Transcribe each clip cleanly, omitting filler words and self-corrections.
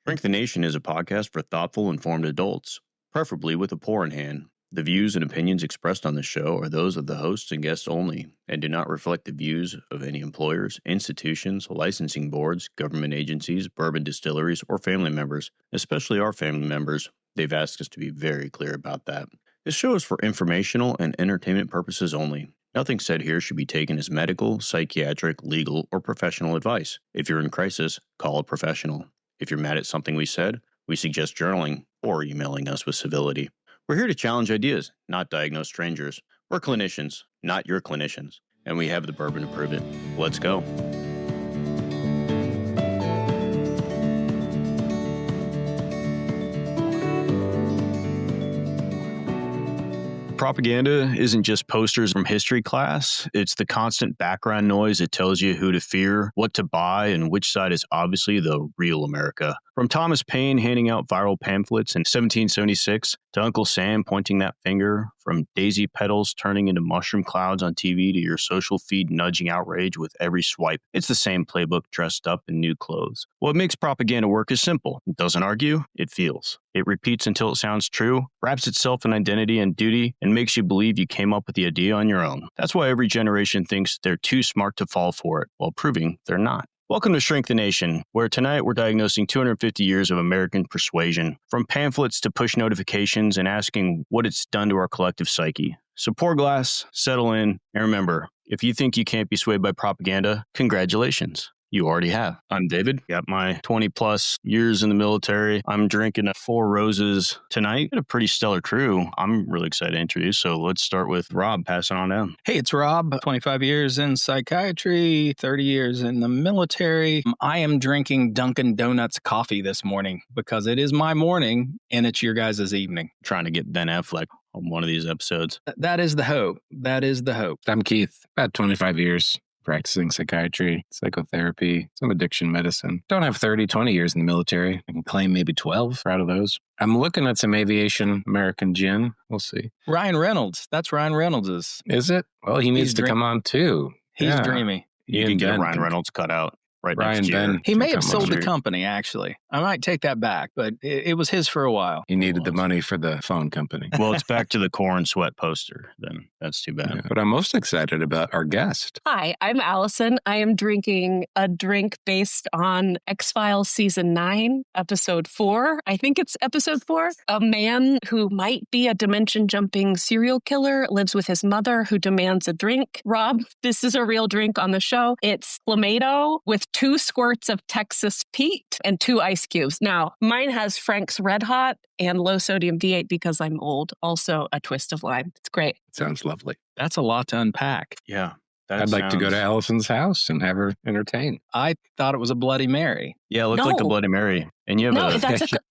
Drink the Nation is a podcast for thoughtful, informed adults, preferably with a pour in hand. The views and opinions expressed on the show are those of the hosts and guests only, and do not reflect the views of any employers, institutions, licensing boards, government agencies, bourbon distilleries, or family members, especially our family members. They've asked us to be very clear about that. This show is for informational and entertainment purposes only. Nothing said here should be taken as medical, psychiatric, legal, or professional advice. If you're in crisis, call a professional. If you're mad at something we said, we suggest journaling or emailing us with civility. We're here to challenge ideas, not diagnose strangers. We're clinicians, not your clinicians. And we have the bourbon to prove it. Let's go. Propaganda isn't just posters from history class. It's the constant background noise that tells you who to fear, what to buy, and which side is obviously the real America. From Thomas Paine handing out viral pamphlets in 1776 to Uncle Sam pointing that finger, from daisy petals turning into mushroom clouds on TV to your social feed nudging outrage with every swipe, it's the same playbook dressed up in new clothes. What makes propaganda work is simple. It doesn't argue, it feels. It repeats until it sounds true, wraps itself in identity and duty, and makes you believe you came up with the idea on your own. That's why every generation thinks they're too smart to fall for it, while proving they're not. Welcome to Shrink the Nation, where tonight we're diagnosing 250 years of American persuasion, from pamphlets to push notifications and asking what it's done to our collective psyche. So pour a glass, settle in, and remember, if you think you can't be swayed by propaganda, congratulations. You already have. I'm David. Got my 20 plus years in the military. I'm drinking a Four Roses tonight. Got a pretty stellar crew I'm really excited to introduce. So let's start with Rob, passing on down. Hey, it's Rob. 25 years in psychiatry, 30 years in the military. I am drinking Dunkin' Donuts coffee this morning because it is my morning and it's your guys' evening. Trying to get Ben Affleck on one of these episodes. That is the hope. That is the hope. I'm Keith. About 25 years. Practicing psychiatry, psychotherapy, some addiction medicine. Don't have 20 years in the military. I can claim maybe 12 out of those. I'm looking at some aviation American gin. We'll see. Ryan Reynolds. That's Ryan Reynolds'. Is it? Well, he needs to come on too. He's dreamy. You can get Ryan Reynolds cut out. Right Ryan next year. Ben. He may have sold the company, actually. I might take that back, but it was his for a while. He needed the money for the phone company. Well, it's back to the corn sweat poster, then. That's too bad. Yeah, but I'm most excited about our guest. Hi, I'm Allison. I am drinking a drink based on X-Files Season 9, Episode 4. I think it's Episode 4. A man who might be a dimension-jumping serial killer lives with his mother who demands a drink. Rob, this is a real drink on the show. It's Clamato with 2 squirts of Texas Pete and 2 ice cubes. Now, mine has Frank's Red Hot and low sodium V8 because I'm old. Also, a twist of lime. It's great. Sounds lovely. That's a lot to unpack. Yeah. I'd like to go to Allison's house and have her entertain. I thought it was a Bloody Mary. Yeah, it looked like a Bloody Mary. And you have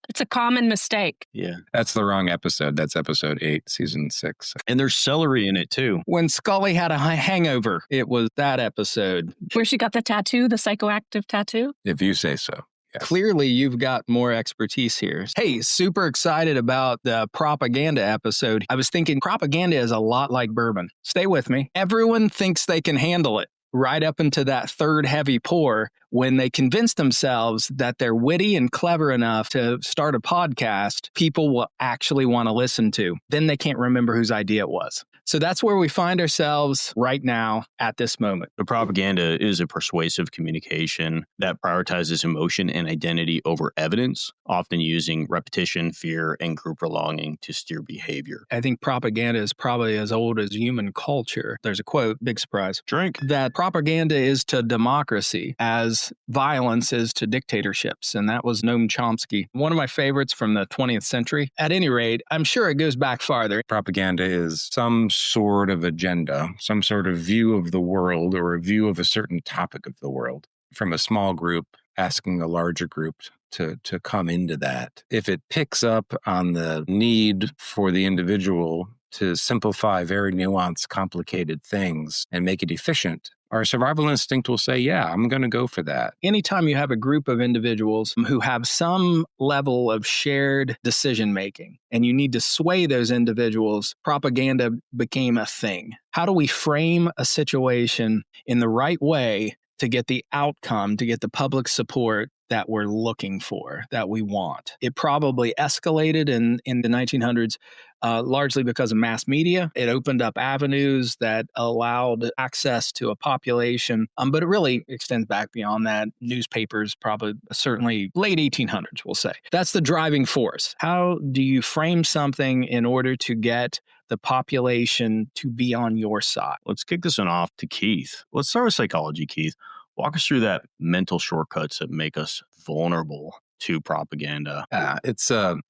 it's a common mistake. Yeah. That's the wrong episode. That's episode 8, season 6. And there's celery in it too. When Scully had a hangover, it was that episode. Where she got the tattoo, the psychoactive tattoo? If you say so. Yes. Clearly, you've got more expertise here. Hey, super excited about the propaganda episode. I was thinking propaganda is a lot like bourbon. Stay with me. Everyone thinks they can handle it right up into that third heavy pour when they convince themselves that they're witty and clever enough to start a podcast people will actually want to listen to. Then they can't remember whose idea it was. So that's where we find ourselves right now at this moment. The propaganda is a persuasive communication that prioritizes emotion and identity over evidence, often using repetition, fear, and group belonging to steer behavior. I think propaganda is probably as old as human culture. There's a quote, big surprise, Drink. that propaganda is to democracy as violence is to dictatorships. And that was Noam Chomsky, one of my favorites from the 20th century. At any rate, I'm sure it goes back farther. Propaganda is some sort of agenda, some sort of view of the world or a view of a certain topic of the world from a small group asking a larger group to come into that. If it picks up on the need for the individual to simplify very nuanced, complicated things and make it efficient, our survival instinct will say, yeah, I'm going to go for that. Anytime you have a group of individuals who have some level of shared decision-making and you need to sway those individuals, propaganda became a thing. How do we frame a situation in the right way to get the outcome, to get the public support that we're looking for, that we want. It probably escalated in the 1900s, largely because of mass media. It opened up avenues that allowed access to a population, but it really extends back beyond that. Newspapers, probably certainly late 1800s, we'll say. That's the driving force. How do you frame something in order to get the population to be on your side? Let's kick this one off to Keith. Let's start with psychology, Keith. Walk us through that mental shortcuts that make us vulnerable to propaganda.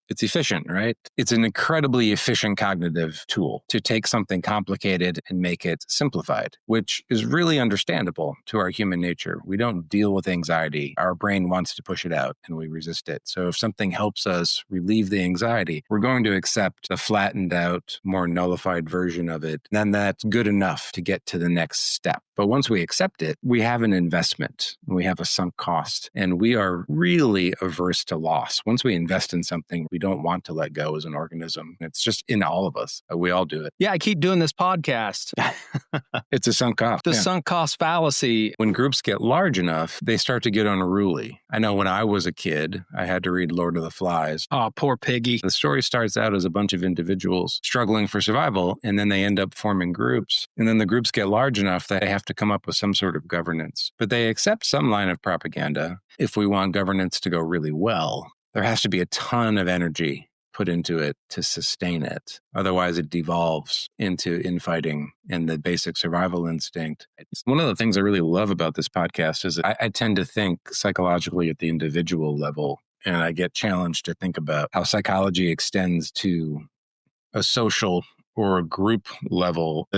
It's efficient, right? It's an incredibly efficient cognitive tool to take something complicated and make it simplified, which is really understandable to our human nature. We don't deal with anxiety. Our brain wants to push it out and we resist it. So if something helps us relieve the anxiety, we're going to accept the flattened out, more nullified version of it. Then that's good enough to get to the next step. But once we accept it, we have an investment, we have a sunk cost, and we are really averse to loss. Once we invest in something, we don't want to let go as an organism. It's just in all of us. We all do it. Yeah, I keep doing this podcast. It's a sunk cost. The sunk cost fallacy. When groups get large enough, they start to get unruly. I know when I was a kid, I had to read Lord of the Flies. Oh, poor piggy. The story starts out as a bunch of individuals struggling for survival, and then they end up forming groups. And then the groups get large enough that they have to come up with some sort of governance. But they accept some line of propaganda. If we want governance to go really well, there has to be a ton of energy put into it to sustain it. Otherwise, it devolves into infighting and the basic survival instinct. One of the things I really love about this podcast is that I tend to think psychologically at the individual level, and I get challenged to think about how psychology extends to a social or a group level.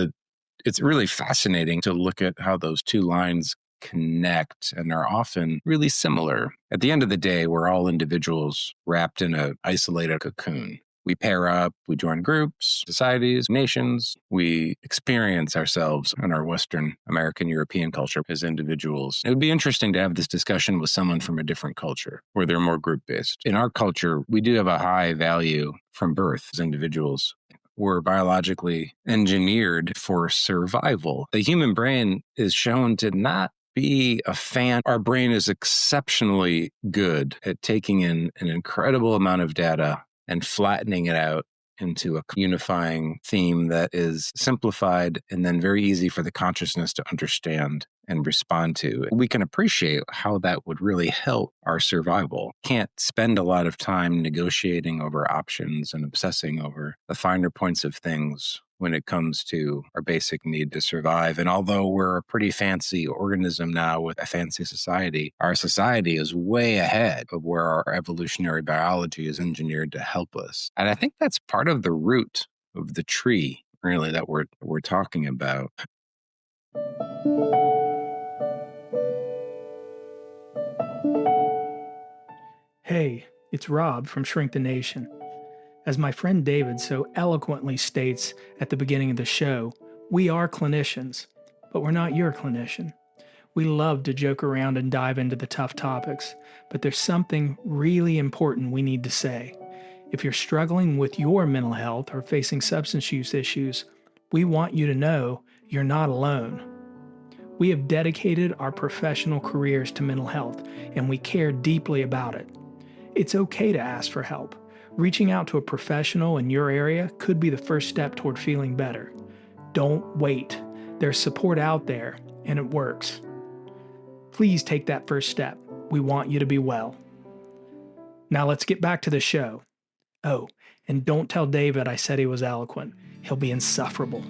It's really fascinating to look at how those two lines connect and are often really similar. At the end of the day, we're all individuals wrapped in an isolated cocoon. We pair up, we join groups, societies, nations. We experience ourselves in our Western American European culture as individuals. It would be interesting to have this discussion with someone from a different culture where they're more group-based. In our culture, we do have a high value from birth as individuals. We're biologically engineered for survival. The human brain is shown to not be a fan. Our brain is exceptionally good at taking in an incredible amount of data and flattening it out into a unifying theme that is simplified and then very easy for the consciousness to understand and respond to. We can appreciate how that would really help our survival. Can't spend a lot of time negotiating over options and obsessing over the finer points of things when it comes to our basic need to survive. And although we're a pretty fancy organism now with a fancy society, our society is way ahead of where our evolutionary biology is engineered to help us. And I think that's part of the root of the tree, really, that we're talking about. Hey, it's Rob from Shrink the Nation. As my friend David so eloquently states at the beginning of the show, we are clinicians, but we're not your clinician. We love to joke around and dive into the tough topics, but there's something really important we need to say. If you're struggling with your mental health or facing substance use issues, we want you to know you're not alone. We have dedicated our professional careers to mental health, and we care deeply about it. It's okay to ask for help. Reaching out to a professional in your area could be the first step toward feeling better. Don't wait. There's support out there, and it works. Please take that first step. We want you to be well. Now let's get back to the show. Oh, and don't tell David I said he was eloquent. He'll be insufferable.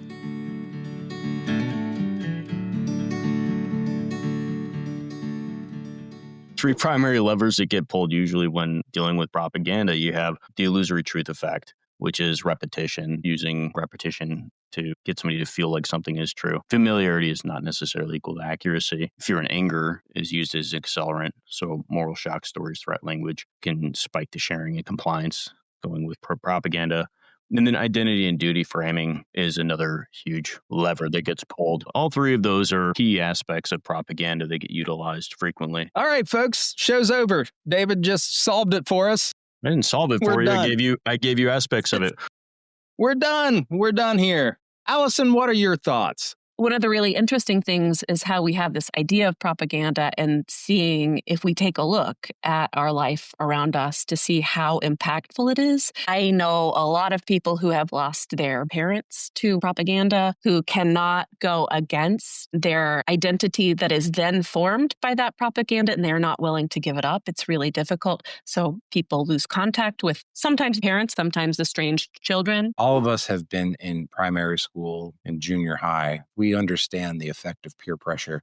Three primary levers that get pulled usually when dealing with propaganda. You have the illusory truth effect, which is repetition, using repetition to get somebody to feel like something is true. Familiarity is not necessarily equal to accuracy. Fear and anger is used as accelerant. So moral shock stories, threat language can spike the sharing and compliance going with propaganda. And then identity and duty framing is another huge lever that gets pulled. All three of those are key aspects of propaganda that get utilized frequently. All right, folks, show's over. David just solved it for us. I didn't solve it for you. I gave you aspects of it. We're done. We're done here. Allison, what are your thoughts? One of the really interesting things is how we have this idea of propaganda and seeing if we take a look at our life around us to see how impactful it is. I know a lot of people who have lost their parents to propaganda, who cannot go against their identity that is then formed by that propaganda, and they're not willing to give it up. It's really difficult. So people lose contact with sometimes parents, sometimes estranged children. All of us have been in primary school and junior high. We understand the effect of peer pressure.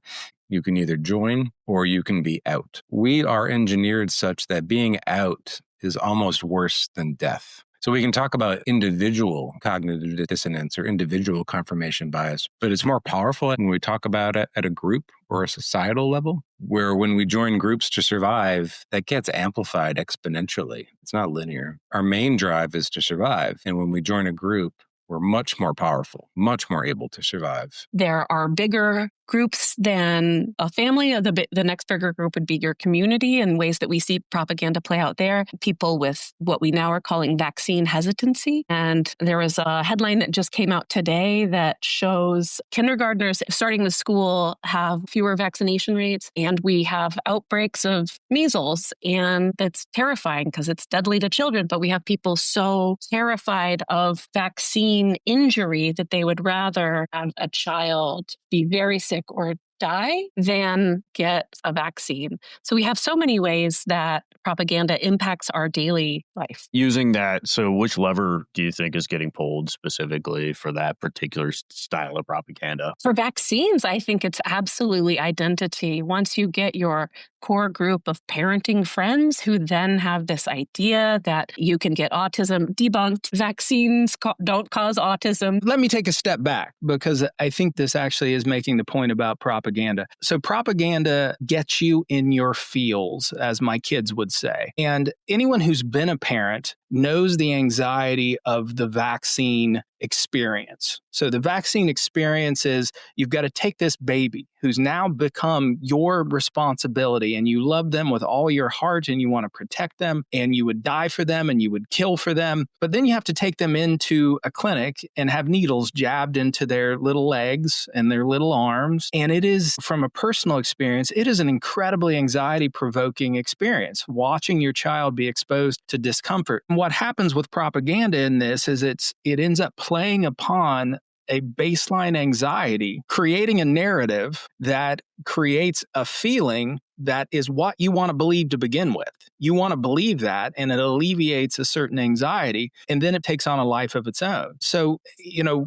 You can either join or you can be out. We are engineered such that being out is almost worse than death. So we can talk about individual cognitive dissonance or individual confirmation bias, but it's more powerful when we talk about it at a group or a societal level, where when we join groups to survive, that gets amplified exponentially. It's not linear. Our main drive is to survive. And when we join a group, we're much more powerful, much more able to survive. There are bigger groups than a family. The next bigger group would be your community, and ways that we see propaganda play out there. People with what we now are calling vaccine hesitancy. And there was a headline that just came out today that shows kindergartners starting the school have fewer vaccination rates, and we have outbreaks of measles. And that's terrifying because it's deadly to children. But we have people so terrified of vaccine injury that they would rather have a child be very sick or die than get a vaccine. So we have so many ways that propaganda impacts our daily life. Using that, so which lever do you think is getting pulled specifically for that particular style of propaganda? For vaccines, I think it's absolutely identity. Once you get your core group of parenting friends who then have this idea that you can get autism debunked, vaccines don't cause autism. Let me take a step back, because I think this actually is making the point about propaganda. So propaganda gets you in your feels, as my kids would say. And anyone who's been a parent knows the anxiety of the vaccine experience. So the vaccine experience is you've got to take this baby who's now become your responsibility, and you love them with all your heart, and you want to protect them, and you would die for them, and you would kill for them. But then you have to take them into a clinic and have needles jabbed into their little legs and their little arms. And it is, from a personal experience, it is an incredibly anxiety-provoking experience, watching your child be exposed to discomfort. And what happens with propaganda in this is it ends up playing upon a baseline anxiety, creating a narrative that creates a feeling that is what you want to believe to begin with. You want to believe that, and it alleviates a certain anxiety, and then it takes on a life of its own. So,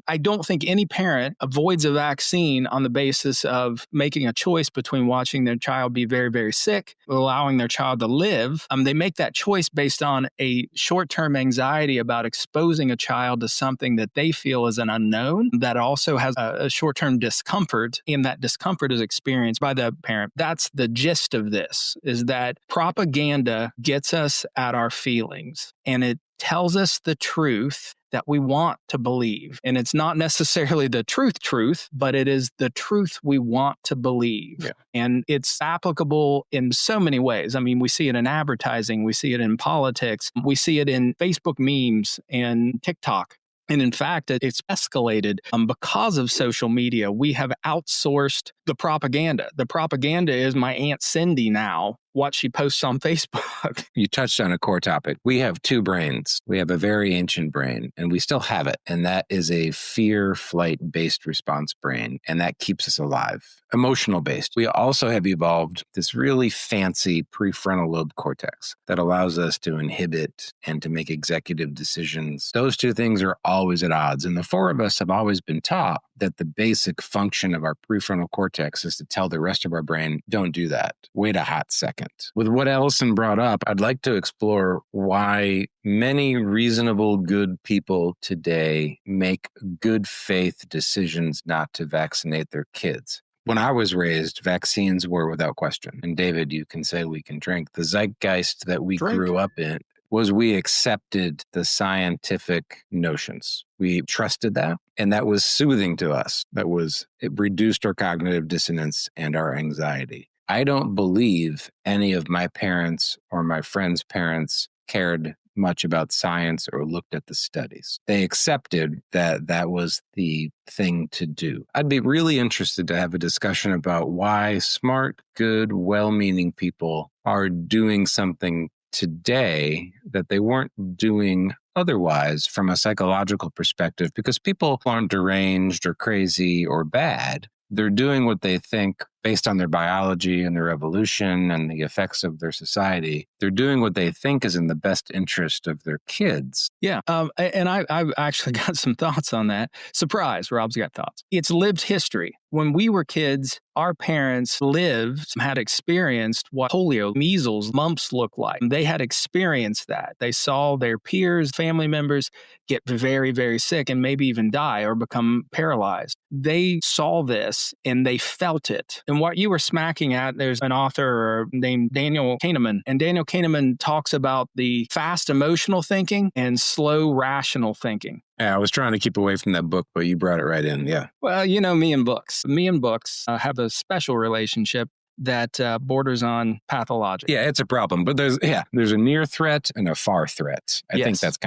I don't think any parent avoids a vaccine on the basis of making a choice between watching their child be very, very sick, or allowing their child to live. They make that choice based on a short-term anxiety about exposing a child to something that they feel is an unknown, that also has a short-term discomfort, and that discomfort is experienced by the parent. That's the gist of this, is that propaganda gets us at our feelings, and it tells us the truth that we want to believe. And it's not necessarily the truth, but it is the truth we want to believe. Yeah. And it's applicable in so many ways. I mean, we see it in advertising, we see it in politics, we see it in Facebook memes and TikTok. And in fact, it's escalated because of social media. We have outsourced the propaganda. The propaganda is my Aunt Cindy now, what she posts on Facebook. You touched on a core topic. We have two brains. We have a very ancient brain, and we still have it. And that is a fear-flight-based response brain. And that keeps us alive. Emotional-based. We also have evolved this really fancy prefrontal lobe cortex that allows us to inhibit and to make executive decisions. Those two things are always at odds. And the four of us have always been taught that the basic function of our prefrontal cortex is to tell the rest of our brain, don't do that. Wait a hot second. With what Allison brought up, I'd like to explore why many reasonable, good people today make good faith decisions not to vaccinate their kids. When I was raised, vaccines were without question. And David, you can say we can drink. The zeitgeist that we grew up in was we accepted the scientific notions. We trusted that, and that was soothing to us. It reduced our cognitive dissonance and our anxiety. I don't believe any of my parents or my friends' parents cared much about science or looked at the studies. They accepted that that was the thing to do. I'd be really interested to have a discussion about why smart, good, well-meaning people are doing something today that they weren't doing otherwise from a psychological perspective, because people aren't deranged or crazy or bad. They're doing what they think based on their biology and their evolution and the effects of their society. They're doing what they think is in the best interest of their kids. Yeah. And I've actually got some thoughts on that. Surprise, Rob's got thoughts. It's lived history. When we were kids, our parents had experienced what polio, measles, mumps look like. They had experienced that. They saw their peers, family members get very, very sick and maybe even die or become paralyzed. They saw this and they felt it. And what you were smacking at, there's an author named Daniel Kahneman. And Daniel Kahneman talks about the fast emotional thinking and slow rational thinking. Yeah, I was trying to keep away from that book, but you brought it right in. Yeah. Well, you know me and books. Me and books have a special relationship that borders on pathologic. Yeah, it's a problem. But there's a near threat and a far threat. I think that's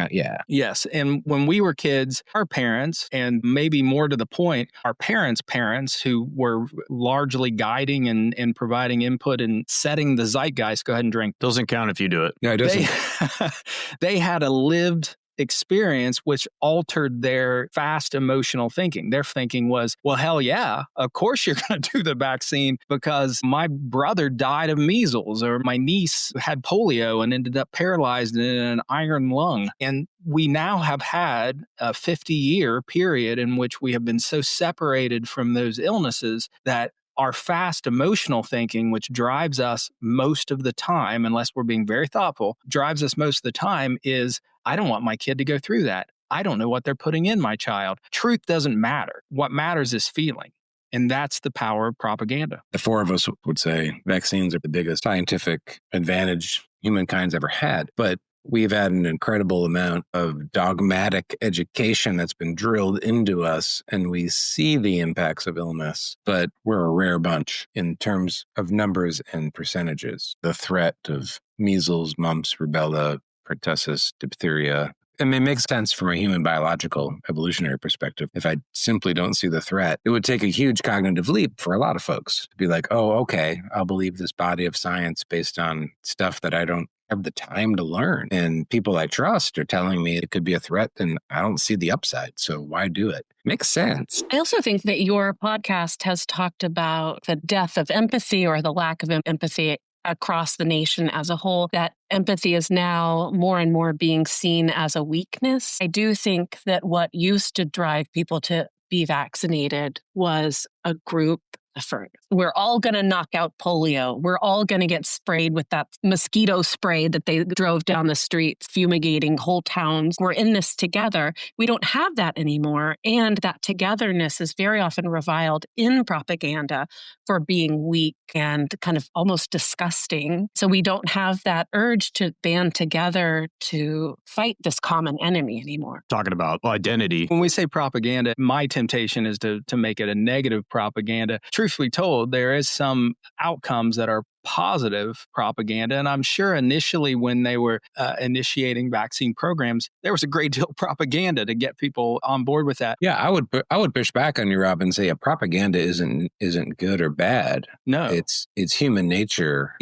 Yes. And when we were kids, our parents, and maybe more to the point, our parents who were largely guiding and providing input and setting the zeitgeist. Go ahead and drink. Doesn't count if you do it. Yeah, it doesn't. They had a lived experience which altered their fast emotional thinking. Their thinking was, well, hell yeah, of course you're going to do the vaccine because my brother died of measles, or my niece had polio and ended up paralyzed in an iron lung. And we now have had a 50-year period in which we have been so separated from those illnesses that our fast emotional thinking, which drives us most of the time, unless we're being very thoughtful, drives us most of the time is, I don't want my kid to go through that. I don't know what they're putting in my child. Truth doesn't matter. What matters is feeling. And that's the power of propaganda. The four of us would say vaccines are the biggest scientific advantage humankind's ever had. But we've had an incredible amount of dogmatic education that's been drilled into us, and we see the impacts of illness, but we're a rare bunch in terms of numbers and percentages. The threat of measles, mumps, rubella, pertussis, diphtheria. I mean, it makes sense from a human biological evolutionary perspective. If I simply don't see the threat, it would take a huge cognitive leap for a lot of folks to be like, oh, okay, I'll believe this body of science based on stuff that I don't have the time to learn. And people I trust are telling me it could be a threat and I don't see the upside. So why do it? Makes sense. I also think that your podcast has talked about the death of empathy or the lack of empathy across the nation as a whole, that empathy is now more and more being seen as a weakness. I do think that what used to drive people to be vaccinated was a group effort. We're all going to knock out polio. We're all going to get sprayed with that mosquito spray that they drove down the streets, fumigating whole towns. We're in this together. We don't have that anymore. And that togetherness is very often reviled in propaganda for being weak and kind of almost disgusting. So we don't have that urge to band together to fight this common enemy anymore. Talking about identity. When we say propaganda, my temptation is to make it a negative propaganda. Truthfully told, there is some outcomes that are positive propaganda. And I'm sure initially when they were initiating vaccine programs, there was a great deal of propaganda to get people on board with that. Yeah, I would push back on you, Rob, and say propaganda isn't good or bad. No. It's human nature.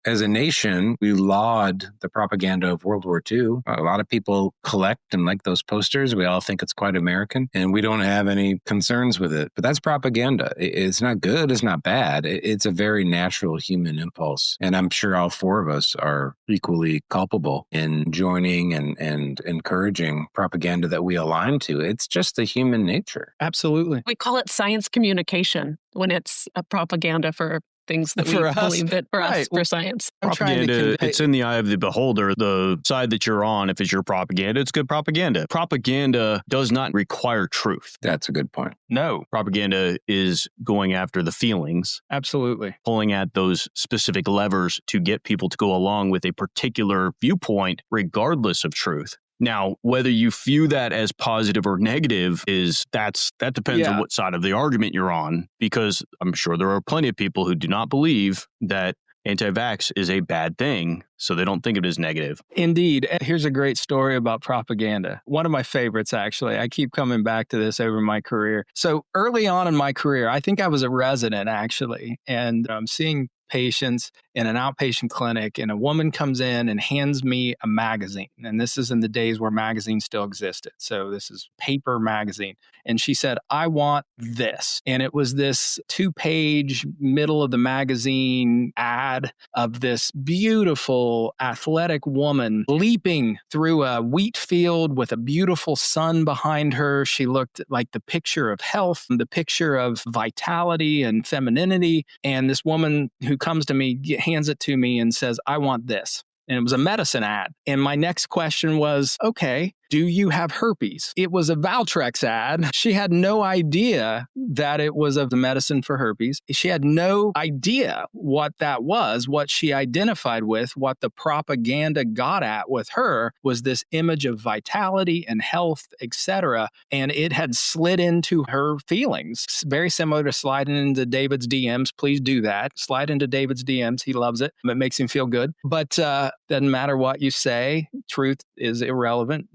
As a nation, we laud the propaganda of World War II. A lot of people collect and like those posters. We all think it's quite American, and we don't have any concerns with it. But that's propaganda. It's not good. It's not bad. It's a very natural human impulse. And I'm sure all four of us are equally culpable in joining and encouraging propaganda that we align to. It's just the human nature. Absolutely. We call it science communication when it's a propaganda for things that we For us. believe that for us, for science. Propaganda, it's in the eye of the beholder. The side that you're on, if it's your propaganda, it's good propaganda. Propaganda does not require truth. That's a good point. No. Propaganda is going after the feelings, Absolutely. pulling at those specific levers to get people to go along with a particular viewpoint, regardless of truth. Now, whether you view that as positive or negative that depends on what side of the argument you're on, because I'm sure there are plenty of people who do not believe that Anti-vax is a bad thing, so they don't think of it as negative. Indeed. Here's a great story about propaganda. One of my favorites, actually. I keep coming back to this over my career. So early on in my career, I think I was a resident, actually, and I'm seeing patients in an outpatient clinic, and a woman comes in and hands me a magazine. And this is in the days where magazines still existed. So this is paper magazine. And she said, "I want this." And it was this 2-page middle of the magazine ad of this beautiful athletic woman leaping through a wheat field with a beautiful sun behind her. She looked like the picture of health, the picture of vitality and femininity. And this woman who comes to me, hands it to me and says, "I want this." And it was a medicine ad. And my next question was, okay, do you have herpes? It was a Valtrex ad. She had no idea that it was of the medicine for herpes. She had no idea what that was. What she identified with, what the propaganda got at with her, was this image of vitality and health, etc. And it had slid into her feelings. Very similar to sliding into David's DMs. Please do that. Slide into David's DMs. He loves it. It makes him feel good. But doesn't matter what you say. Truth is irrelevant.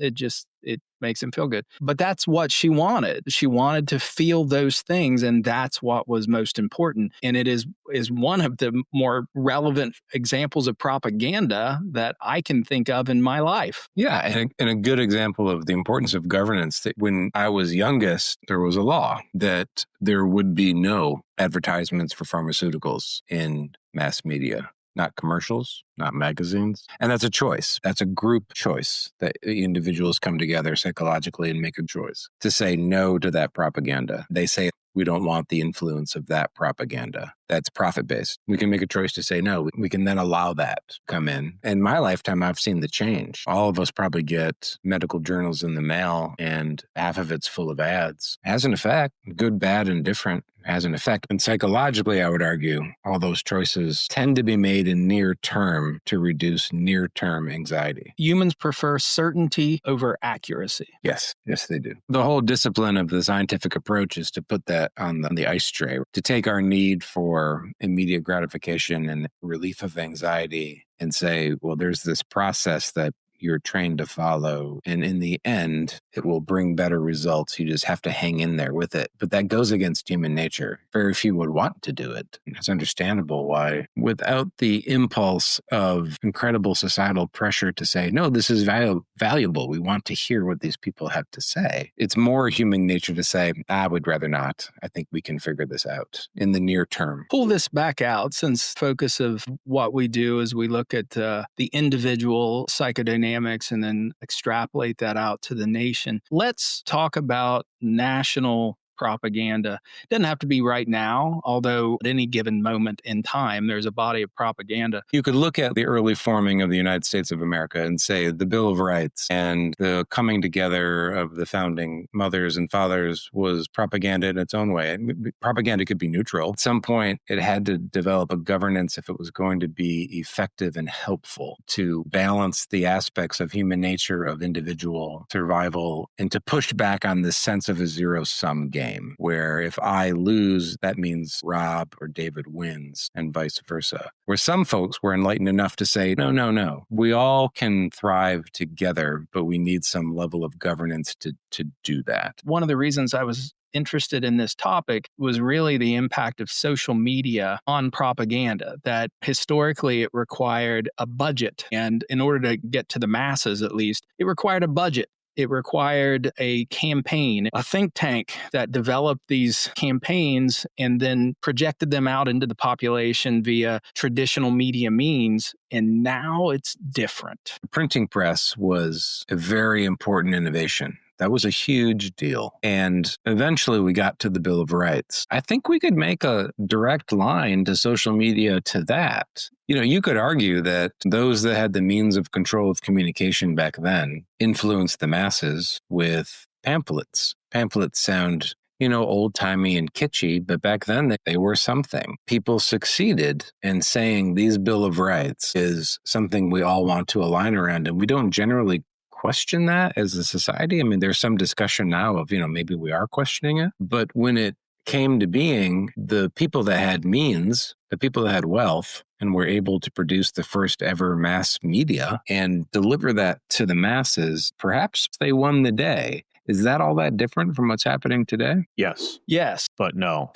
It makes him feel good. But that's what she wanted. She wanted to feel those things, and that's what was most important. And it is one of the more relevant examples of propaganda that I can think of in my life. Yeah, and a good example of the importance of governance, that when I was youngest, there was a law that there would be no advertisements for pharmaceuticals in mass media. Not commercials, not magazines. And that's a choice. That's a group choice that individuals come together psychologically and make a choice to say no to that propaganda. They say, we don't want the influence of that propaganda. That's profit-based. We can make a choice to say no. We can then allow that to come in. In my lifetime, I've seen the change. All of us probably get medical journals in the mail, and half of it's full of ads. Has an effect, good, bad, and different, has an effect. And psychologically, I would argue, all those choices tend to be made in near term to reduce near-term anxiety. Humans prefer certainty over accuracy. Yes, they do. The whole discipline of the scientific approach is to put that on the ice tray, to take our need for immediate gratification and relief of anxiety and say, well, there's this process that you're trained to follow. And in the end, it will bring better results. You just have to hang in there with it. But that goes against human nature. Very few would want to do it. It's understandable why, without the impulse of incredible societal pressure to say, no, this is valuable. We want to hear what these people have to say. It's more human nature to say, I would rather not. I think we can figure this out in the near term. Pull this back out, since focus of what we do is we look at the individual psychodynamics and then extrapolate that out to the nation. Let's talk about national propaganda. It doesn't have to be right now, although at any given moment in time, there's a body of propaganda. You could look at the early forming of the United States of America and say the Bill of Rights and the coming together of the founding mothers and fathers was propaganda in its own way. Propaganda could be neutral. At some point, it had to develop a governance if it was going to be effective and helpful to balance the aspects of human nature, of individual survival, and to push back on this sense of a zero-sum game, where if I lose, that means Rob or David wins, and vice versa. Where some folks were enlightened enough to say, no. We all can thrive together, but we need some level of governance to do that. One of the reasons I was interested in this topic was really the impact of social media on propaganda, that historically it required a budget. And in order to get to the masses, at least, it required a budget. It required a campaign, a think tank that developed these campaigns and then projected them out into the population via traditional media means. And now it's different. The printing press was a very important innovation. That was a huge deal. And eventually we got to the Bill of Rights. I think we could make a direct line to social media to that. You could argue that those that had the means of control of communication back then influenced the masses with pamphlets. Pamphlets sound, old-timey and kitschy, but back then they were something. People succeeded in saying these Bill of Rights is something we all want to align around, and we don't generally question that as a society. I mean, there's some discussion now of, maybe we are questioning it, but when it came to being, the people that had means, the people that had wealth, and were able to produce the first ever mass media and deliver that to the masses, perhaps they won the day. Is that all that different from what's happening today? Yes, Yes. but no.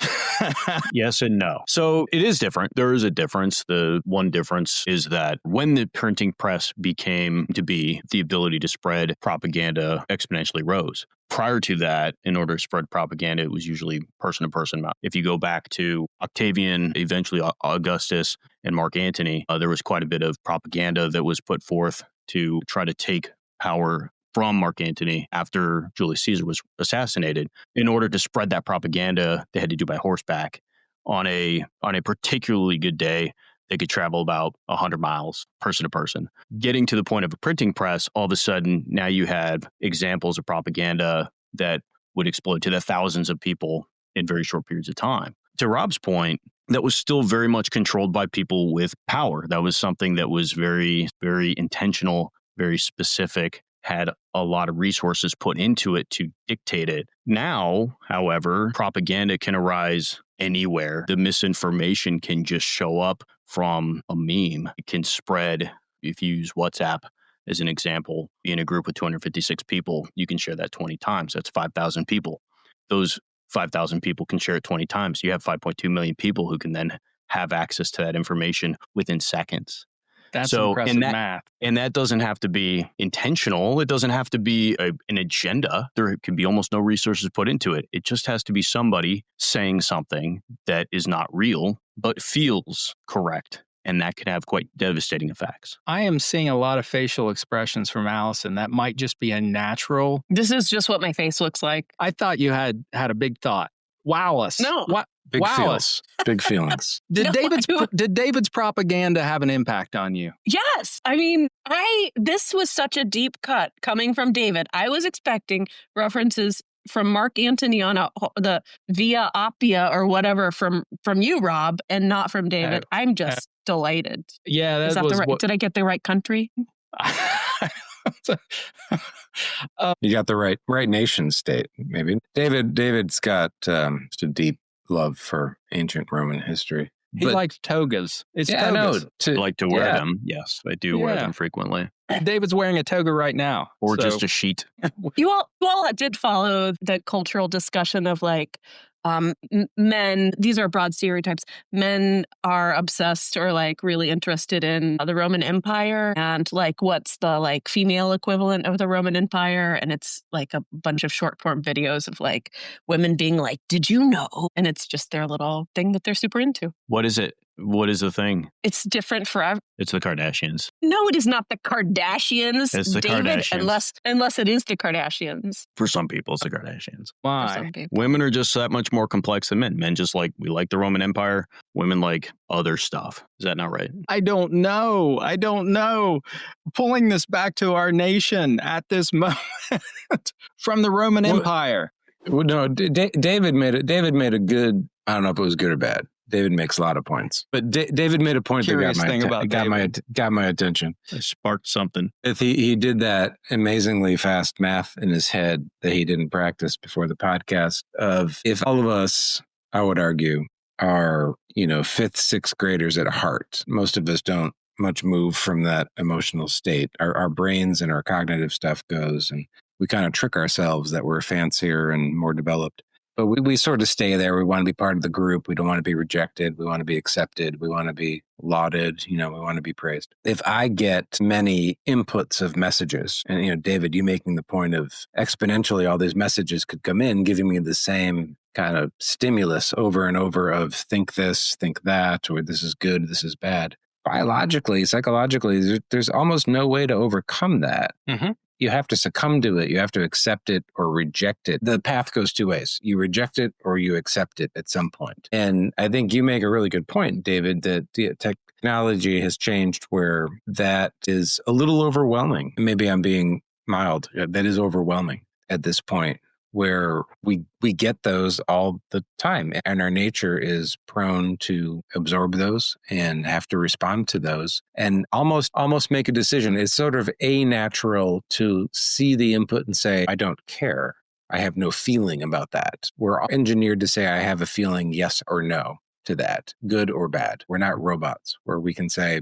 Yes and no. So it is different. There is a difference. The one difference is that when the printing press became to be, the ability to spread propaganda exponentially rose. Prior to that, in order to spread propaganda, it was usually person to person. If you go back to Octavian, eventually Augustus, and Mark Antony, there was quite a bit of propaganda that was put forth to try to take power from Mark Antony after Julius Caesar was assassinated. In order to spread that propaganda, they had to do by horseback. On a particularly good day, they could travel about 100 miles person to person. Getting to the point of a printing press, all of a sudden, now you have examples of propaganda that would explode to the thousands of people in very short periods of time. To Rob's point, that was still very much controlled by people with power. That was something that was very, very intentional, very specific, had a lot of resources put into it to dictate it. Now, however, propaganda can arise anywhere. The misinformation can just show up from a meme. It can spread. If you use WhatsApp as an example, in a group with 256 people, you can share that 20 times. That's 5,000 people. Those 5,000 people can share it 20 times. You have 5.2 million people who can then have access to that information within seconds. That's impressive math. And that doesn't have to be intentional. It doesn't have to be an agenda. There could be almost no resources put into it. It just has to be somebody saying something that is not real, but feels correct. And that can have quite devastating effects. I am seeing a lot of facial expressions from Allison. That might just be a natural. This is just what my face looks like. I thought you had a big thought. Wow us. No. Big wow feels. Big feelings. Did No, David's propaganda have an impact on you? Yes. I mean, this was such a deep cut coming from David. I was expecting references from Mark Antony on the Via Appia or whatever from you, Rob, and not from David. I'm just delighted. Yeah, Is that did I get the right country? You got the right nation state, maybe. David's got just a deep love for ancient Roman history. He likes togas. It's togas. I like to wear them. Yes, I do wear them frequently. David's wearing a toga right now. Or just a sheet. You all did follow the cultural discussion of like men, these are broad stereotypes. Men are obsessed or like really interested in the Roman Empire and like what's the like female equivalent of the Roman Empire. And it's like a bunch of short form videos of like women being like, did you know? And it's just their little thing that they're super into. What is it? What is the thing? It's different forever. It's the Kardashians. No, it is not the Kardashians. It's the David, Kardashians. Unless it is the Kardashians. For some people, it's the Kardashians. Why? For some people. Women are just that much more complex than men. Men just we like the Roman Empire. Women like other stuff. Is that not right? I don't know. Pulling this back to our nation at this moment from the Roman Empire. Well, no, David made a good. I don't know if it was good or bad. David makes a lot of points, but David made a point that got my attention. It sparked something. If he did that amazingly fast math in his head that he didn't practice before the podcast of if all of us, I would argue, are, 5th, 6th graders at heart. Most of us don't much move from that emotional state. Our brains and our cognitive stuff goes, and we kind of trick ourselves that we're fancier and more developed. But we sort of stay there. We want to be part of the group. We don't want to be rejected. We want to be accepted. We want to be lauded. We want to be praised. If I get many inputs of messages, and, David, you making the point of exponentially all these messages could come in, giving me the same kind of stimulus over and over of think this, think that, or this is good, this is bad. Biologically, psychologically, there's almost no way to overcome that. Mm-hmm. You have to succumb to it. You have to accept it or reject it. The path goes two ways. You reject it or you accept it at some point. And I think you make a really good point, David, that the technology has changed where that is a little overwhelming. Maybe I'm being mild. That is overwhelming at this point, where we get those all the time. And our nature is prone to absorb those and have to respond to those and almost make a decision. It's sort of a natural to see the input and say, I don't care. I have no feeling about that. We're engineered to say, I have a feeling yes or no to that, good or bad. We're not robots where we can say,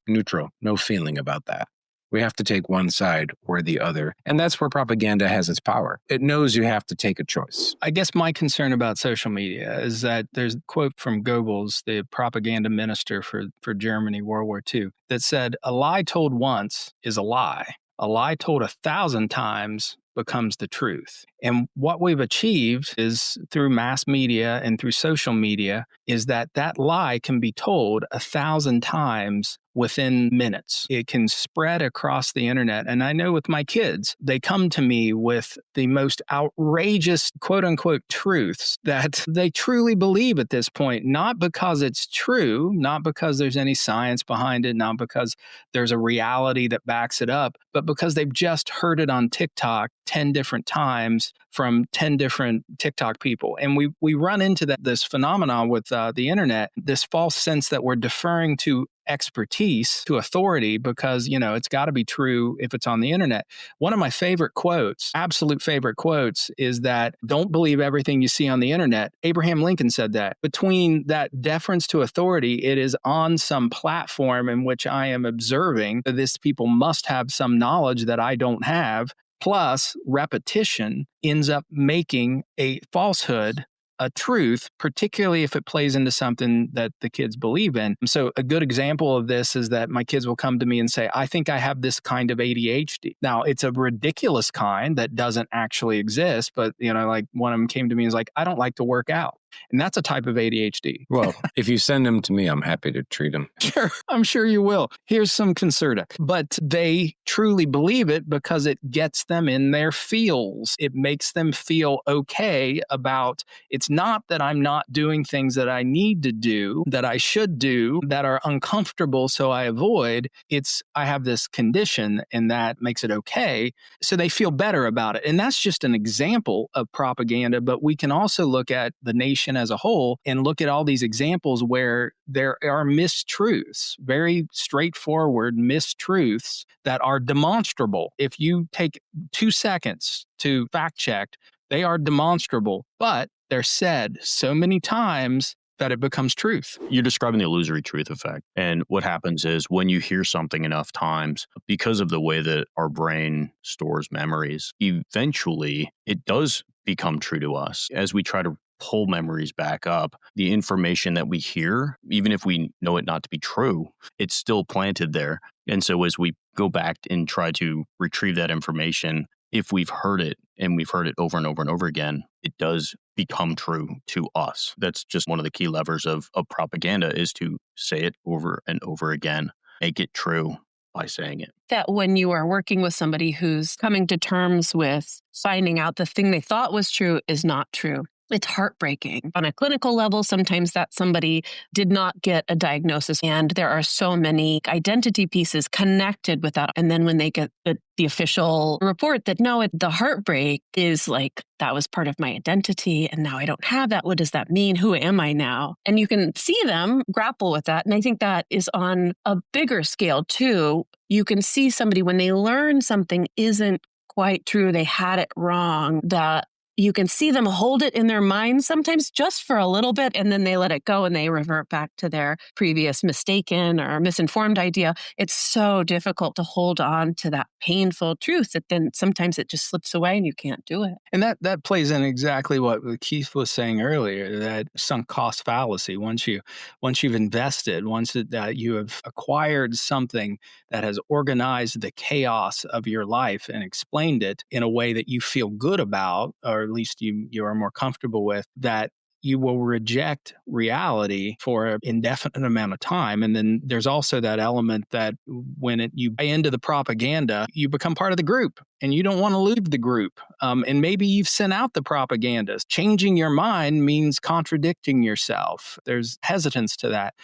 neutral, no feeling about that. We have to take one side or the other. And that's where propaganda has its power. It knows you have to take a choice. I guess my concern about social media is that there's a quote from Goebbels, the propaganda minister for Germany, World War II, that said, a lie told once is a lie. A lie told 1,000 times becomes the truth. And what we've achieved is through mass media and through social media is that lie can be told 1,000 times within minutes. It can spread across the internet. And I know with my kids, they come to me with the most outrageous quote unquote truths that they truly believe at this point, not because it's true, not because there's any science behind it, not because there's a reality that backs it up, but because they've just heard it on TikTok 10 different times from 10 different TikTok people. And we run into this phenomenon with the internet, this false sense that we're deferring to expertise, to authority, because, it's got to be true if it's on the internet. One of my favorite quotes, absolute favorite quotes, is that don't believe everything you see on the internet. Abraham Lincoln said that. Between that deference to authority, it is on some platform in which I am observing that this people must have some knowledge that I don't have. Plus, repetition ends up making a falsehood a truth, particularly if it plays into something that the kids believe in. So a good example of this is that my kids will come to me and say, I think I have this kind of ADHD. Now, it's a ridiculous kind that doesn't actually exist, but like one of them came to me and was like, I don't like to work out. And that's a type of ADHD. Well, if you send them to me, I'm happy to treat them. Sure, I'm sure you will. Here's some Concerta. But they truly believe it because it gets them in their feels. It makes them feel okay about, it's not that I'm not doing things that I need to do, that I should do, that are uncomfortable, so I avoid. It's, I have this condition and that makes it okay. So they feel better about it. And that's just an example of propaganda. But we can also look at the nation as a whole and look at all these examples where there are mistruths, very straightforward mistruths that are demonstrable. If you take 2 seconds to fact check, they are demonstrable, but they're said so many times that it becomes truth. You're describing the illusory truth effect. And what happens is when you hear something enough times, because of the way that our brain stores memories, eventually it does become true to us. As we try to pull memories back up, the information that we hear, even if we know it not to be true, it's still planted there. And so as we go back and try to retrieve that information, if we've heard it and we've heard it over and over and over again, it does become true to us. That's just one of the key levers of propaganda, is to say it over and over again, make it true by saying it. That when you are working with somebody who's coming to terms with finding out the thing they thought was true is not true, it's heartbreaking. On a clinical level, sometimes that somebody did not get a diagnosis, and there are so many identity pieces connected with that. And then when they get the official report that no, the heartbreak is like, that was part of my identity, and now I don't have that. What does that mean? Who am I now? And you can see them grapple with that. And I think that is on a bigger scale too. You can see somebody when they learn something isn't quite true, they had it wrong, that you can see them hold it in their mind sometimes just for a little bit, and then they let it go and they revert back to their previous mistaken or misinformed idea. It's so difficult to hold on to that painful truth that then sometimes it just slips away and you can't do it. And that plays in exactly what Keith was saying earlier, that sunk cost fallacy. Once you've invested, once that you have acquired something that has organized the chaos of your life and explained it in a way that you feel good about, or at least you are more comfortable with, that you will reject reality for an indefinite amount of time. And then there's also that element that when you buy into the propaganda, you become part of the group and you don't want to leave the group. And maybe you've sent out the propaganda. Changing your mind means contradicting yourself. There's hesitance to that.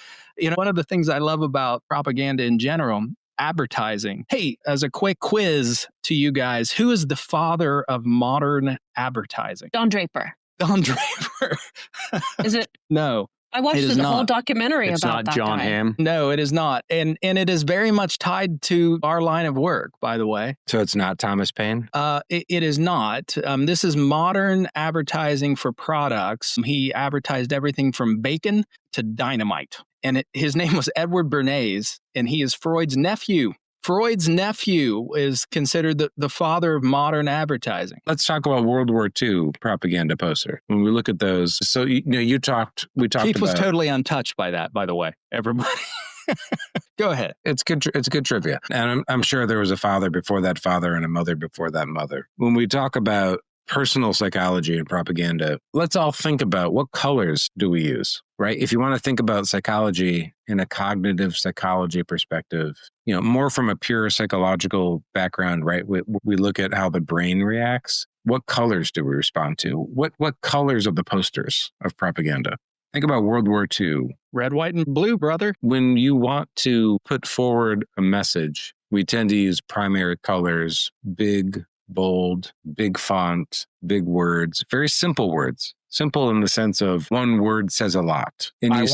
One of the things I love about propaganda in general, advertising. Hey, as a quick quiz to you guys, who is the father of modern advertising? Don Draper. Don Draper. Is it? No. I watched It is the whole not. documentary It's about not that John guy. Hamm. No, it is not. And it is very much tied to our line of work, by the way. So it's not Thomas Paine? It is not. This is modern advertising for products. He advertised everything from bacon to dynamite. And his name was Edward Bernays, and he is Freud's nephew. Freud's nephew is considered the father of modern advertising. Let's talk about World War II propaganda poster. When we look at those, so we talked Keith was about, totally untouched by that, by the way. Everybody, go ahead. it's good trivia, and I'm sure there was a father before that father and a mother before that mother. When we talk about personal psychology and propaganda, let's all think about what colors do we use, right? If you want to think about psychology in a cognitive psychology perspective, more from a pure psychological background, right? We look at how the brain reacts. What colors do we respond to? What colors of the posters of propaganda? Think about World War II. Red, white, and blue, brother. When you want to put forward a message, we tend to use primary colors, big, bold, big font, big words, very simple words. Simple in the sense of one word says a lot. And you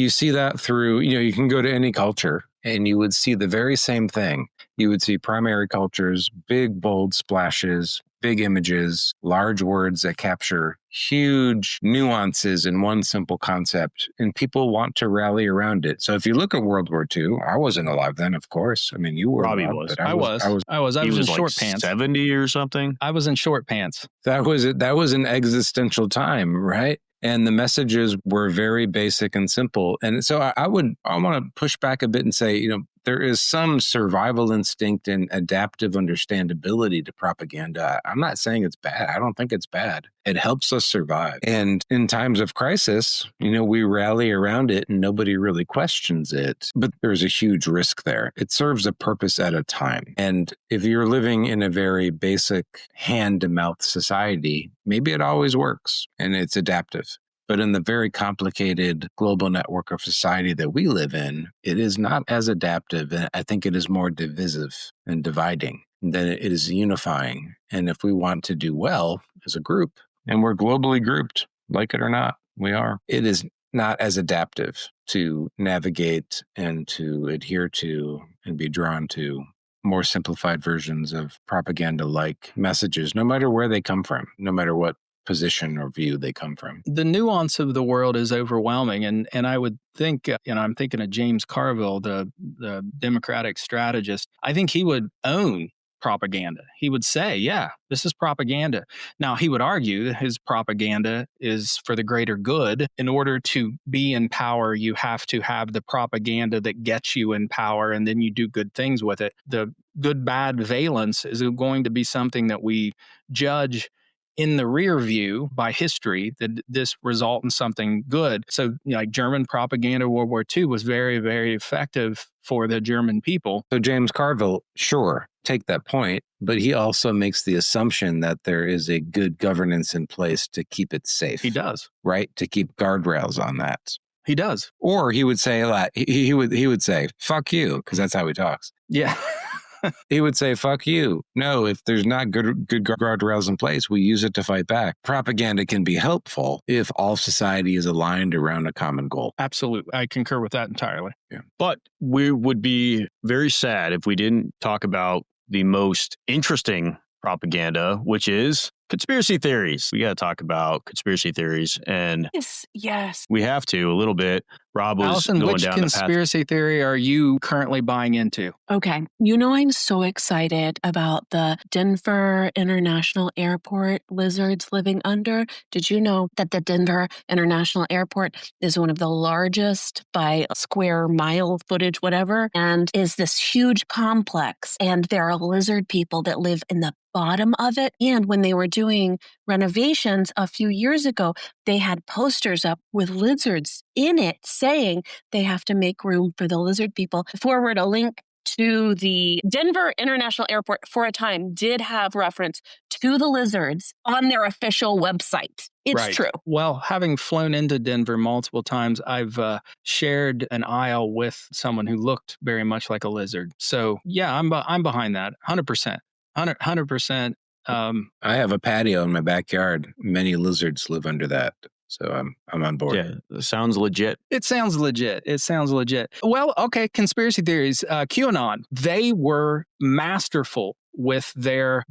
see that through, you can go to any culture and you would see the very same thing. You would see primary cultures, big, bold splashes, big images, large words that capture huge nuances in one simple concept, and people want to rally around it. So if you look at World War II, I wasn't alive then, of course. I mean, you were. Robbie was. I was in like short pants. 70 or something. I was in short pants. That was an existential time, right? And the messages were very basic and simple. And so I want to push back a bit and say, there is some survival instinct and adaptive understandability to propaganda. I'm not saying it's bad. I don't think it's bad. It helps us survive. And in times of crisis, we rally around it and nobody really questions it. But there's a huge risk there. It serves a purpose at a time. And if you're living in a very basic hand-to-mouth society, maybe it always works and it's adaptive. But in the very complicated global network of society that we live in, it is not as adaptive. And I think it is more divisive and dividing than it is unifying. And if we want to do well as a group, and we're globally grouped, like it or not, we are, it is not as adaptive to navigate and to adhere to and be drawn to more simplified versions of propaganda-like messages, no matter where they come from, no matter what position or view they come from. The nuance of the world is overwhelming. And I would think, I'm thinking of James Carville, the Democratic strategist. I think he would own propaganda. He would say, yeah, this is propaganda. Now, he would argue that his propaganda is for the greater good. In order to be in power, you have to have the propaganda that gets you in power, and then you do good things with it. The good-bad valence is going to be something that we judge in the rear view by history, that this result in something good. So like German propaganda, World War II was very, very effective for the German people. So James Carville, sure, take that point, but he also makes the assumption that there is a good governance in place to keep it safe. He does. Right? To keep guardrails on that. He does. Or he would say, he would say, fuck you, because that's how he talks. Yeah. He would say, fuck you. No, if there's not good guardrails in place, we use it to fight back. Propaganda can be helpful if all society is aligned around a common goal. Absolutely. I concur with that entirely. Yeah. But we would be very sad if we didn't talk about the most interesting propaganda, which is conspiracy theories. We got to talk about conspiracy theories, and yes, we have to a little bit. Rob was Allison, going which down the path. conspiracy theory are you currently buying into? Okay. I'm so excited about the Denver International Airport lizards living under. Did you know that the Denver International Airport is one of the largest by square mile footage, whatever, and is this huge complex, and there are lizard people that live in the bottom of it. And when they were doing renovations a few years ago, they had posters up with lizards in it saying they have to make room for the lizard people. Forward a link to the Denver International Airport for a time did have reference to the lizards on their official website. It's right. true. Well, having flown into Denver multiple times, I've shared an aisle with someone who looked very much like a lizard. So yeah, I'm behind that 100%. 100%. I have a patio in my backyard. Many lizards live under that. So I'm on board. Yeah, sounds legit. It sounds legit. Well, okay, conspiracy theories. QAnon, they were masterful with their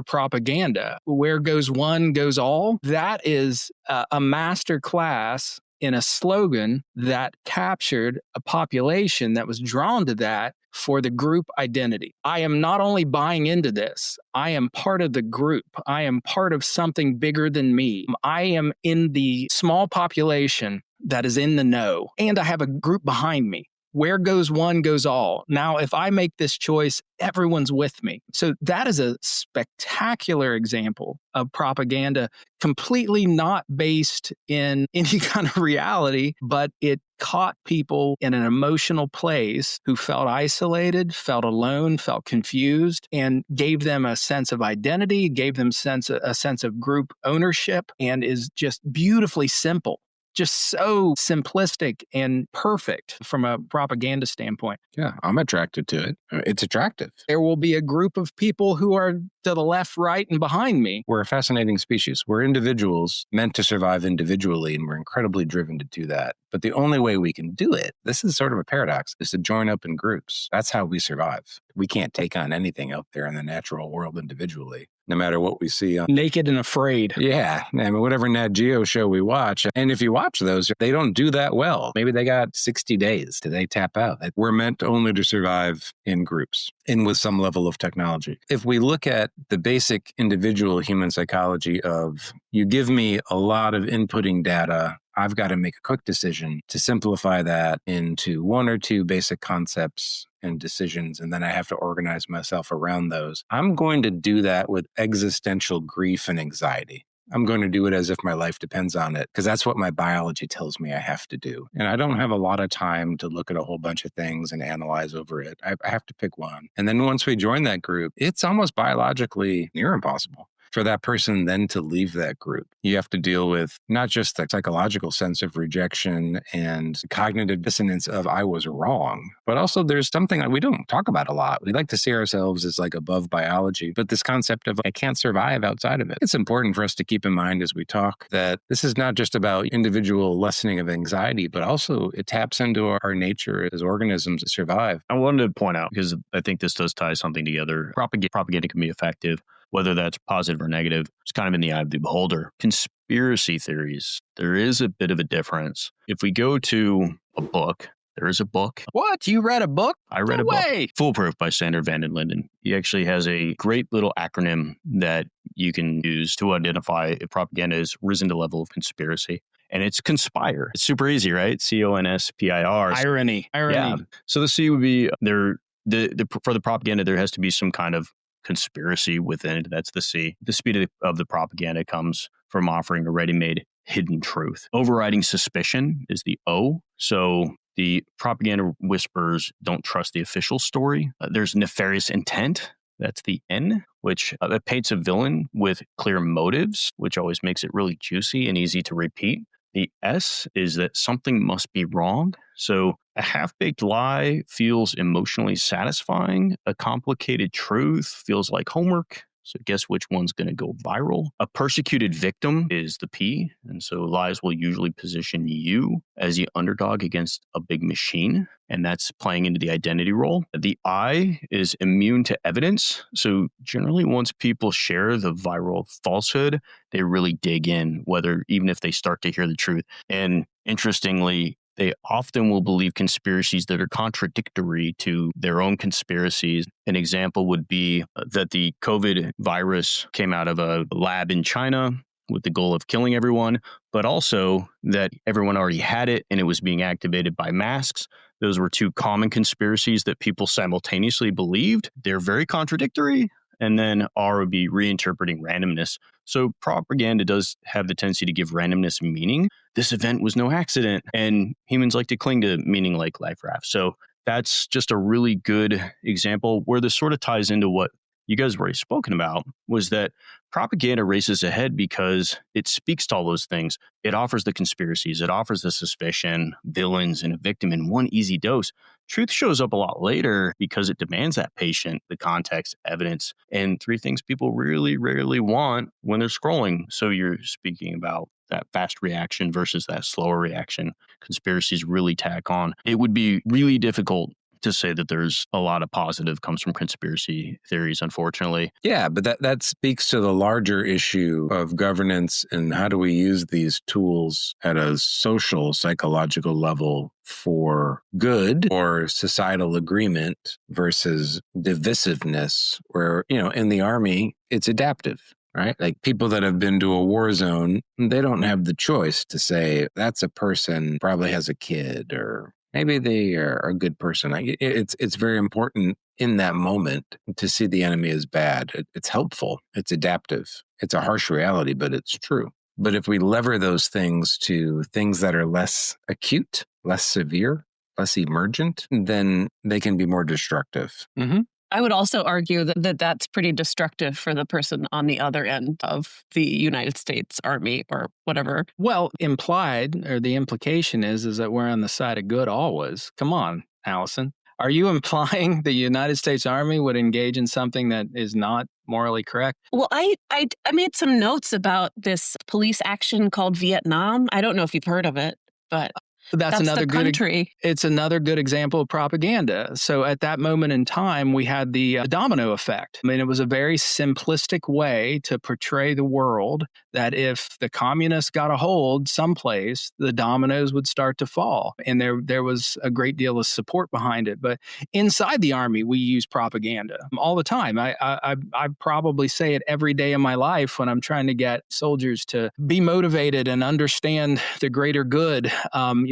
propaganda. Where goes one, goes all. That is a master class in a slogan that captured a population that was drawn to that for the group identity. I am not only buying into this, I am part of the group. I am part of something bigger than me. I am in the small population that is in the know, and I have a group behind me. Where goes one, goes all. Now, if I make this choice, everyone's with me. So that is a spectacular example of propaganda, completely not based in any kind of reality, but it caught people in an emotional place who felt isolated, felt alone, felt confused, and gave them a sense of identity, gave them a sense of group ownership, and is just beautifully simple. Just so simplistic and perfect from a propaganda standpoint. Yeah, I'm attracted to it. It's attractive. There will be a group of people who are to the left, right, and behind me. We're a fascinating species. We're individuals meant to survive individually, and we're incredibly driven to do that. But the only way we can do it, this is sort of a paradox, is to join up in groups. That's how we survive. We can't take on anything out there in the natural world individually, no matter what we see on Naked and Afraid. Yeah. I mean, whatever Nat Geo show we watch. And if you watch those, they don't do that well. Maybe they got 60 days till they tap out. We're meant only to survive in groups and with some level of technology. If we look at the basic individual human psychology of you give me a lot of inputting data, I've got to make a quick decision to simplify that into one or two basic concepts and decisions, and then I have to organize myself around those. I'm going to do that with existential grief and anxiety. I'm going to do it as if my life depends on it, because that's what my biology tells me I have to do. And I don't have a lot of time to look at a whole bunch of things and analyze over it. I have to pick one. And then once we join that group, it's almost biologically near impossible for that person then to leave that group. You have to deal with not just the psychological sense of rejection and cognitive dissonance of I was wrong, but also there's something that we don't talk about a lot. We like to see ourselves as like above biology, but this concept of I can't survive outside of it. It's important for us to keep in mind as we talk that this is not just about individual lessening of anxiety, but also it taps into our nature as organisms to survive. I wanted to point out, because I think this does tie something together. Propaganda can be effective, whether that's positive or negative. It's kind of in the eye of the beholder. Conspiracy theories, there is a bit of a difference. If we go to a book, there is a book. What? You read a book? I read a book. Foolproof by Sander van den Linden. He actually has a great little acronym that you can use to identify if propaganda is risen to level of conspiracy. And it's conspire. It's super easy, right? CONSPIR. Irony. Yeah. So the C would be there. For the propaganda, there has to be some kind of conspiracy within it. That's the C. The speed of the propaganda comes from offering a ready-made hidden truth. Overriding suspicion is the O. So the propaganda whispers don't trust the official story. There's nefarious intent. That's the N, which paints a villain with clear motives, which always makes it really juicy and easy to repeat. The S is that something must be wrong. So a half-baked lie feels emotionally satisfying. A complicated truth feels like homework. So guess which one's going to go viral? A persecuted victim is the P. And so lies will usually position you as the underdog against a big machine. And that's playing into the identity role. The I is immune to evidence. So generally, once people share the viral falsehood, they really dig in, even if they start to hear the truth. And interestingly, they often will believe conspiracies that are contradictory to their own conspiracies. An example would be that the COVID virus came out of a lab in China with the goal of killing everyone, but also that everyone already had it and it was being activated by masks. Those were two common conspiracies that people simultaneously believed. They're very contradictory. And then R would be reinterpreting randomness. So propaganda does have the tendency to give randomness meaning. This event was no accident. And humans like to cling to meaning like life rafts. So that's just a really good example where this sort of ties into what you guys have already spoken about, was that propaganda races ahead because it speaks to all those things. It offers the conspiracies, it offers the suspicion, villains, and a victim in one easy dose. Truth shows up a lot later because it demands that patient, the context, evidence, and three things people really rarely want when they're scrolling. So you're speaking about that fast reaction versus that slower reaction. Conspiracies really tack on. It would be really difficult to say that there's a lot of positive comes from conspiracy theories, unfortunately. Yeah, but that speaks to the larger issue of governance and how do we use these tools at a social, psychological level for good or societal agreement versus divisiveness, where, in the army, it's adaptive. Right? Like people that have been to a war zone, they don't have the choice to say that's a person probably has a kid or maybe they are a good person. It's very important in that moment to see the enemy as bad. It's helpful. It's adaptive. It's a harsh reality, but it's true. But if we lever those things to things that are less acute, less severe, less emergent, then they can be more destructive. Mm-hmm. I would also argue that that's pretty destructive for the person on the other end of the United States Army or whatever. Well, implied, or the implication is that we're on the side of good always. Come on, Allison. Are you implying the United States Army would engage in something that is not morally correct? Well, I made some notes about this police action called Vietnam. I don't know if you've heard of it, but that's another the country. It's another good example of propaganda. So at that moment in time, we had the domino effect. I mean, it was a very simplistic way to portray the world that if the communists got a hold someplace, the dominoes would start to fall. And there was a great deal of support behind it. But inside the army, we use propaganda all the time. I probably say it every day of my life when I'm trying to get soldiers to be motivated and understand the greater good.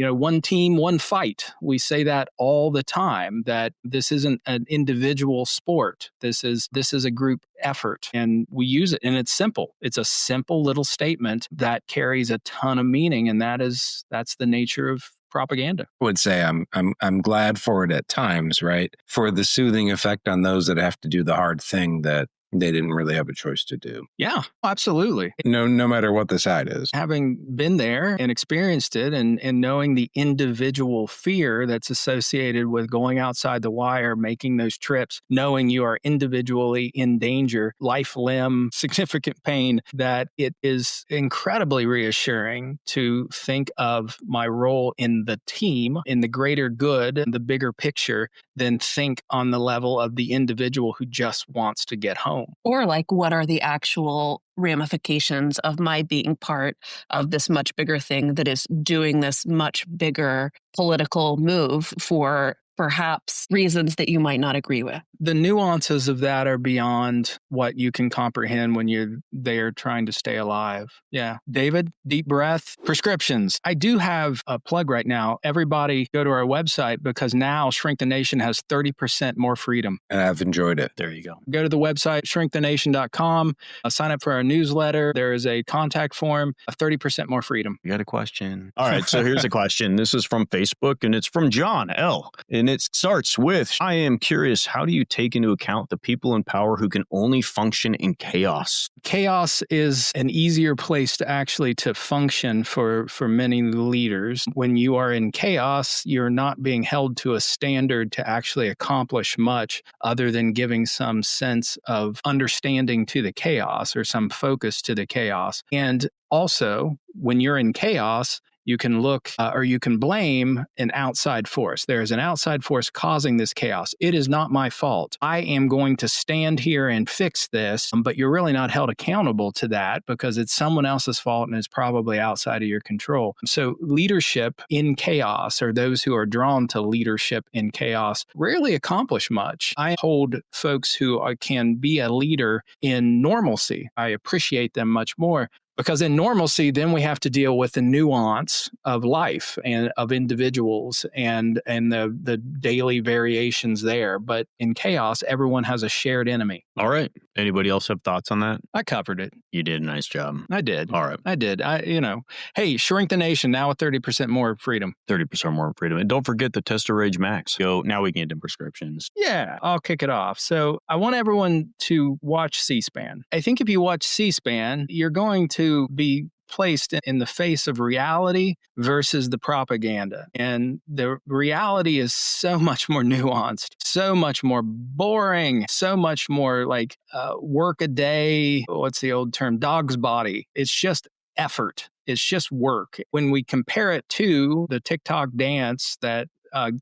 One team, one fight. We say that all the time, that this isn't an individual sport. This is a group effort, and we use it, and it's simple. It's a simple little statement that carries a ton of meaning, and that's the nature of propaganda. I would say I'm glad for it at times, right? For the soothing effect on those that have to do the hard thing that they didn't really have a choice to do. Yeah, absolutely. No matter what the side is. Having been there and experienced it and knowing the individual fear that's associated with going outside the wire, making those trips, knowing you are individually in danger, life, limb, significant pain, that it is incredibly reassuring to think of my role in the team, in the greater good, and the bigger picture, than think on the level of the individual who just wants to get home. Or like, what are the actual ramifications of my being part of this much bigger thing that is doing this much bigger political move for perhaps reasons that you might not agree with? The nuances of that are beyond what you can comprehend when you're there trying to stay alive. Yeah. David, deep breath, prescriptions. I do have a plug right now. Everybody go to our website because now Shrink the Nation has 30% more freedom. And I've enjoyed it. There you go. Go to the website, shrinkthenation.com, sign up for our newsletter. There is a contact form, 30% more freedom. You got a question? All right. So here's a question. This is from Facebook and it's from John L. And it starts with, I am curious, how do you take into account the people in power who can only function in chaos? Chaos is an easier place to actually to function for many leaders. When you are in chaos, you're not being held to a standard to actually accomplish much other than giving some sense of understanding to the chaos or some focus to the chaos. And also, when you're in chaos, you can look or you can blame an outside force. There is an outside force causing this chaos. It is not my fault. I am going to stand here and fix this, but you're really not held accountable to that because it's someone else's fault and it's probably outside of your control. So leadership in chaos, or those who are drawn to leadership in chaos, rarely accomplish much. I hold folks who can be a leader in normalcy. I appreciate them much more. Because in normalcy, then we have to deal with the nuance of life and of individuals and the daily variations there. But in chaos, everyone has a shared enemy. All right. Anybody else have thoughts on that? I covered it. You did a nice job. I did. All right. I did. Hey, shrink the nation now with 30% more freedom. 30% more freedom. And don't forget the Tester Rage Max. Now we can get into prescriptions. Yeah, I'll kick it off. So I want everyone to watch C-SPAN. I think if you watch C-SPAN, you're going to be placed in the face of reality versus the propaganda. And the reality is so much more nuanced, so much more boring, so much more like work a day. What's the old term? Dog's body. It's just effort. It's just work. When we compare it to the TikTok dance that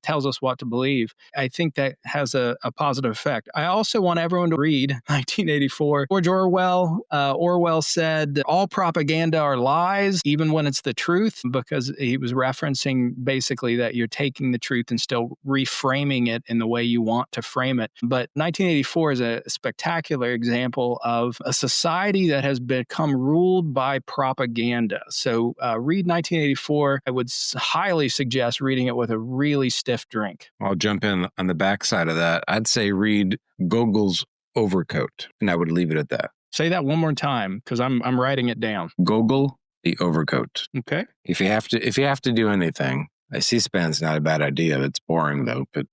tells us what to believe, I think that has a positive effect. I also want everyone to read 1984. George Orwell. Orwell said, all propaganda are lies, even when it's the truth, because he was referencing basically that you're taking the truth and still reframing it in the way you want to frame it. But 1984 is a spectacular example of a society that has become ruled by propaganda. So read 1984. I would highly suggest reading it with a really stiff drink. I'll jump in on the backside of that. I'd say read Goebbels' Overcoat, and I would leave it at that. Say that one more time, because I'm writing it down. Gogol, the Overcoat. Okay. If you have to do anything, C-SPAN's not a bad idea. It's boring though, but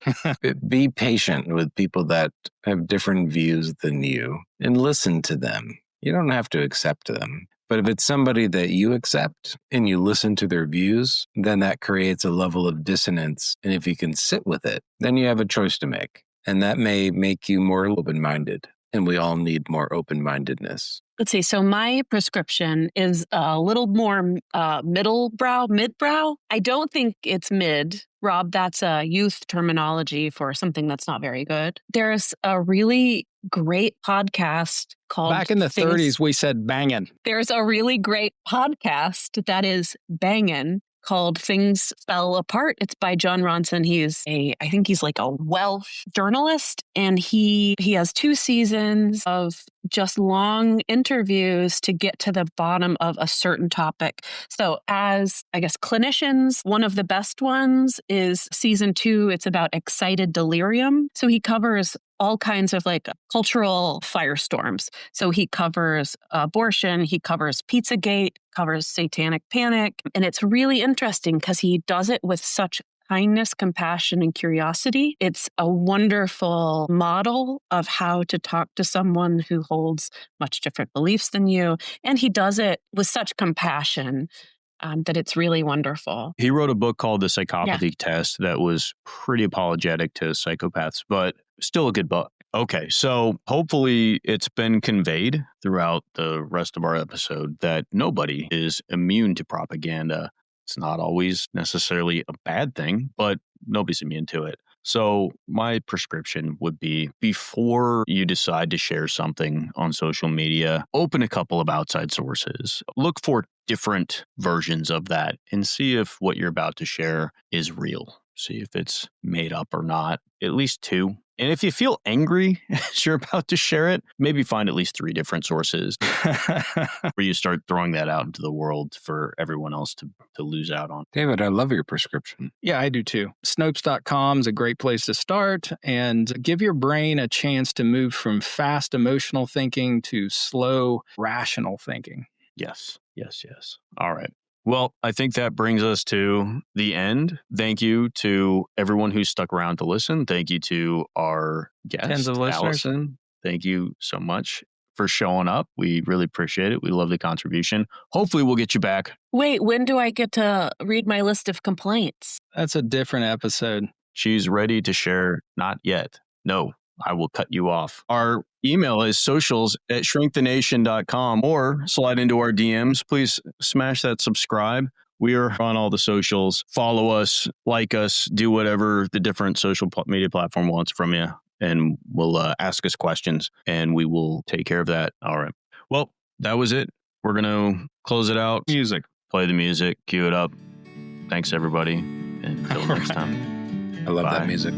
be patient with people that have different views than you and listen to them. You don't have to accept them. But if it's somebody that you accept and you listen to their views, then that creates a level of dissonance. And if you can sit with it, then you have a choice to make. And that may make you more open-minded. And we all need more open-mindedness. Let's see. So my prescription is a little more mid-brow. I don't think it's mid. Rob, that's a youth terminology for something that's not very good. There's a really great podcast called... Back in the 30s, we said bangin'. There's a really great podcast that is bangin', called Things Fell Apart. It's by John Ronson. I think he's like a Welsh journalist, and he has 2 seasons of just long interviews to get to the bottom of a certain topic. So as, I guess, clinicians, one of the best ones is season 2. It's about excited delirium. So he covers all kinds of like cultural firestorms. So he covers abortion, he covers Pizzagate, covers satanic panic. And it's really interesting because he does it with such kindness, compassion, and curiosity. It's a wonderful model of how to talk to someone who holds much different beliefs than you. And he does it with such compassion that it's really wonderful. He wrote a book called The Psychopathy Test that was pretty apologetic to psychopaths, but still a good book. Okay, so hopefully it's been conveyed throughout the rest of our episode that nobody is immune to propaganda. It's not always necessarily a bad thing, but nobody's immune to it. So my prescription would be, before you decide to share something on social media, open a couple of outside sources. Look for different versions of that and see if what you're about to share is real. See if it's made up or not. At least 2. And if you feel angry as you're about to share it, maybe find at least 3 different sources where you start throwing that out into the world for everyone else to lose out on. David, I love your prescription. Yeah, I do too. Snopes.com is a great place to start, and give your brain a chance to move from fast emotional thinking to slow rational thinking. Yes. All right. Well, I think that brings us to the end. Thank you to everyone who stuck around to listen. Thank you to our guest, Tens of listeners. Allison. Thank you so much for showing up. We really appreciate it. We love the contribution. Hopefully we'll get you back. Wait, when do I get to read my list of complaints? That's a different episode. She's ready to share. Not yet. No, I will cut you off. Our email is socials@shrinkthenation.com, or slide into our DMs. Please smash that subscribe. We are on all the socials. Follow us, like us, do whatever the different social media platform wants from you, and we'll ask us questions, and we will take care of that. All right. Well, that was it. We're going to close it out. Music. Play the music. Cue it up. Thanks, everybody. And until next time. I love Bye. that music.